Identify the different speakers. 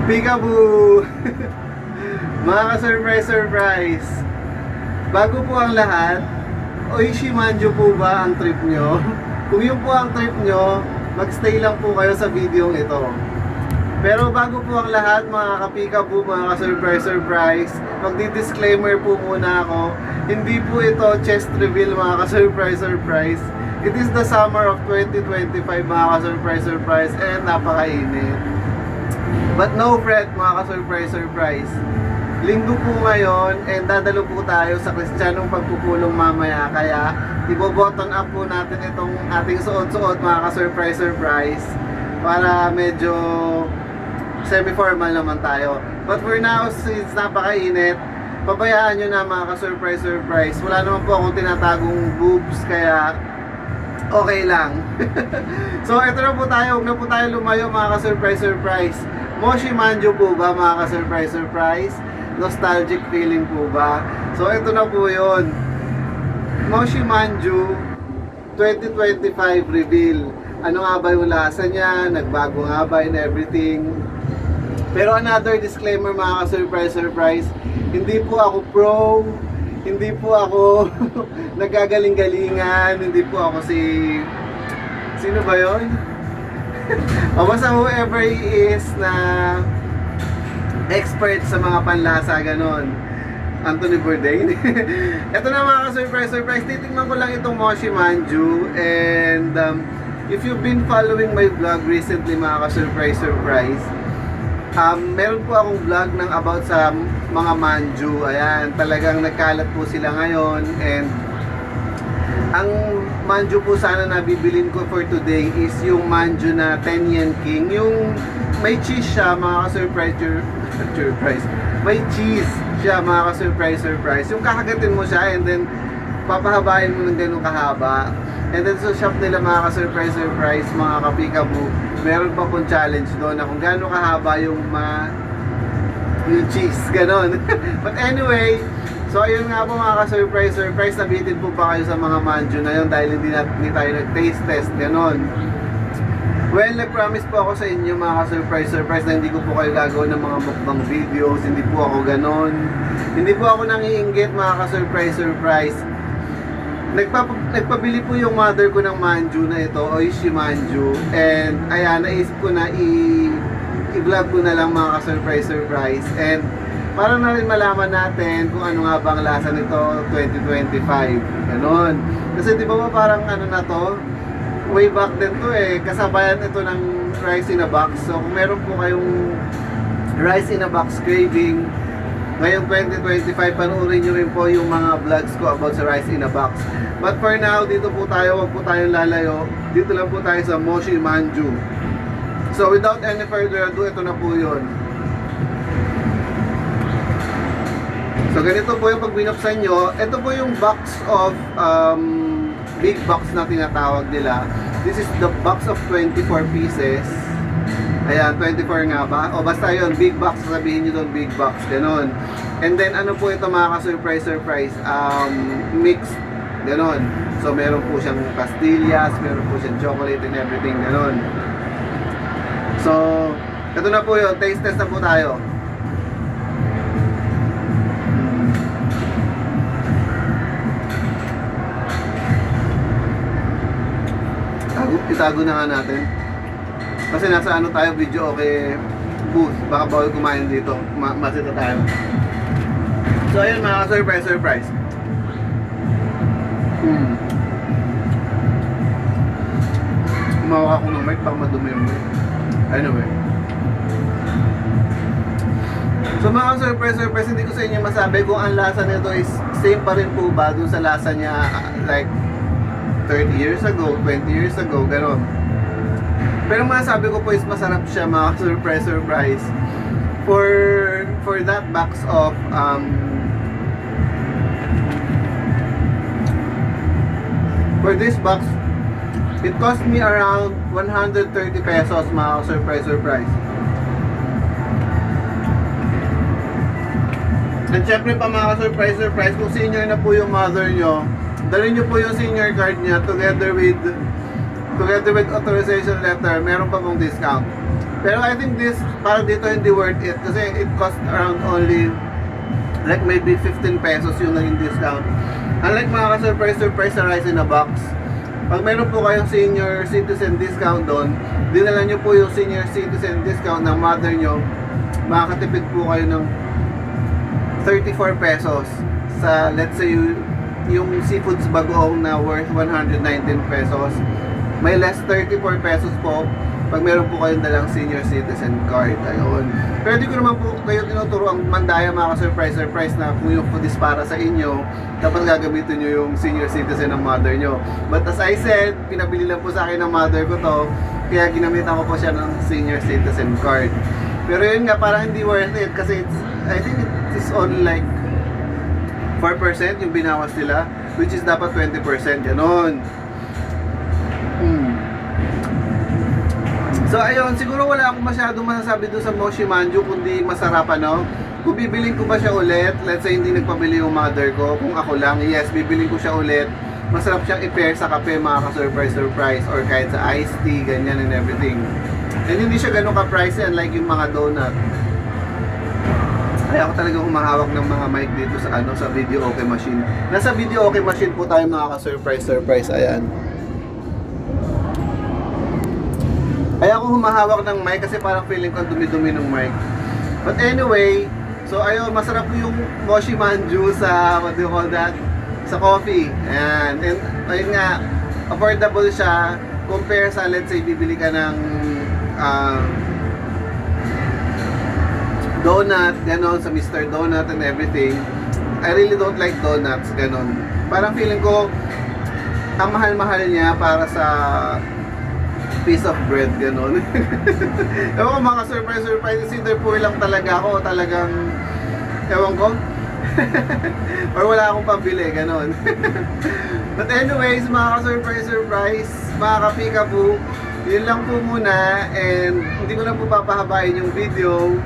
Speaker 1: Peekaboo! Mga ka-surprise! Bago po ang lahat, Oishi Manju po ba ang trip nyo? Kung yun po ang trip nyo, magstay lang po kayo sa video ito. Pero bago po ang lahat, mga ka-peekaboo, mga ka-surprise, magdi-disclaimer po muna ako. Hindi po ito chest reveal, mga ka-surprise. It is the summer of 2025, mga ka-surprise, and napakainit. But no fret, mga ka-surprise. Linggo po ngayon, and dadalo po tayo sa Kristiyanong pagpupulong mamaya. Kaya, ibo-button up po natin itong ating suot-suot, mga ka-surprise, para medyo semi-formal naman tayo. But for now, since napakainit, pabayaan nyo na, mga ka-surprise. Wala naman po akong tinatagong boobs, kaya okay lang. So ito na po tayo, huwag na po tayo lumayo, mga ka-surprise. Moshi Manju po ba, mga ka-surprise? Nostalgic feeling po ba? So ito na po yun, Moshi Manju 2025 reveal. Ano nga ba yung lasa niya? Nagbago nga ba in everything? Pero another disclaimer, mga ka-surprise, hindi po ako pro, hindi po ako nagagaling-galingan, hindi po ako sino ba yun? O basta whoever he is na expert sa mga panlasa, ganon. Anthony Bourdain. Ito na, mga ka-surprise, titingnan ko lang itong Moshi Manju. And if you've been following my vlog recently, mga ka-surprise, meron po akong vlog ng about sa mga manju. Ayan, talagang nagkalat po sila ngayon. And ang manju po sana na bibilin ko for today is yung manju na 10 yen king. Yung may cheese siya, mga ka-surprise. May cheese siya, mga ka-surprise. Yung kakagatin mo siya and then papahabain mo ng ganun kahaba. And then sa shop nila, mga ka-surprise, mga ka-peekaboo, meron pa pong challenge doon na kung gaano kahaba yung cheese, ganon. But anyway, so ayun nga po, mga ka-surprise, nabitin po pa kayo sa mga manju na yun dahil hindi tayo nag-taste test, ganon. Well, nag-promise po ako sa inyo, mga ka-surprise, na hindi ko po kayo gagawin ng mga mukbang videos, hindi po ako ganon. Hindi po ako nangiinggit, mga ka-surprise. Nagpabili po yung mother ko ng manju na ito, Oishi Manju. And ayan, naisip ko na i-vlog ko na lang, mga ka-surprise. And para na rin malaman natin kung ano nga bang lasa nito 2025. Ganon. Kasi di ba parang ano na to, way back then to kasabayan ito ng rice in a box. So kung meron po kayong rice in a box craving ngayong 2025, panoorin nyo rin po yung mga vlogs ko about sa rice in a box. But for now, dito po tayo, wag po tayong lalayo. Dito lang po tayo sa Moshi Manju. So without any further ado, ito na po yun. So ganito po yung pag binuksan nyo. Ito po yung box of big box na tinatawag nila. This is the box of 24 pieces. Ayan, 24 nga ba? O basta yun, big box, sabihin nyo doon, big box, ganon. And then ano po ito, mga ka-surprise, mixed, ganon. So meron po siyang pastillas, meron po siyang chocolate and everything, ganon. So, ito na po yun, taste test na po tayo. Itago na nga natin. Kasi nasa ano tayo, video okay booth. Baka bawal kumain dito. Masita tayo. So ayun, mga surprise. Umawak ako ng mic, baka madumi yung mic. Anyway. So mga surprise, hindi ko sa inyo masabi kung ang lasa nito is same pa rin po ba dun sa lasa niya like 30 years ago, 20 years ago, gano'n. Pero masasabi ko po is masarap siya, mga surprise. For that box of for this box, it cost me around 130 pesos, mga surprise. And syempre pa, mga surprise, kung senior na po yung mother nyo, dalhin nyo po yung senior card niya together with authorization letter, meron pa pong discount. Pero I think this, parang dito hindi worth it kasi it cost around only like maybe 15 pesos yung naging discount. Unlike mga ka-surprise sa Rice in a Box, pag meron po kayong senior citizen discount doon, dinala nyo po yung senior citizen discount ng mother nyo, makakatipid po kayo ng 34 pesos sa, let's say, yung seafoods bagoong na worth 119 pesos. May less 34 pesos po pag meron po kayong dalang senior citizen card. Ayun. Pero di ko naman po kayo tinuturo ang mandaya mga ka-surprise na kung yung food is para sa inyo, dapat gagamitin nyo yung senior citizen ng mother nyo. But as I said, pinabili lang po sa akin ng mother ko to, kaya ginamitan ko po siya ng senior citizen card. Pero yun nga, parang hindi worth it kasi I think it is only like 4% yung binawas nila, which is dapat 20%, ganon. So ayun, siguro wala akong masyadong masasabi doon sa Moshi Manju kundi masarap ano. Kung bibiling ko ba siya ulit, let's say hindi nagpabili yung mother ko, kung ako lang, yes, bibiling ko siya ulit. Masarap siyang i-pair sa kape mga ka-surprise or kahit sa iced tea, ganyan and everything. And hindi siya ganun ka-pricey unlike yung mga donut. Kaya ako talagang humahawak ng mga mic dito sa sa video okay machine. Nasa video okay machine po tayo mga ka-surprise, ayan. Kaya ako humahawak ng mic kasi parang feeling ko dumi-dumi ng mic. But anyway, so ayun, masarap po yung Moshi Manju sa, what do you call that? Sa coffee. Ayan. And ayun nga, affordable siya compare sa, let's say, bibili ka ng donut, ganon, sa Mr. Donut and everything. I really don't like donuts, ganon. Parang feeling ko, ang mahal-mahal niya para sa piece of bread, gano'n. Ewan ko mga surprise, either poor lang talaga ako o talagang, ewan ko, or wala akong pabili, gano'n. But anyways, mga ka-surprise, mga ka-peekaboo, yun lang po muna, and hindi ko na po papahabain yung video.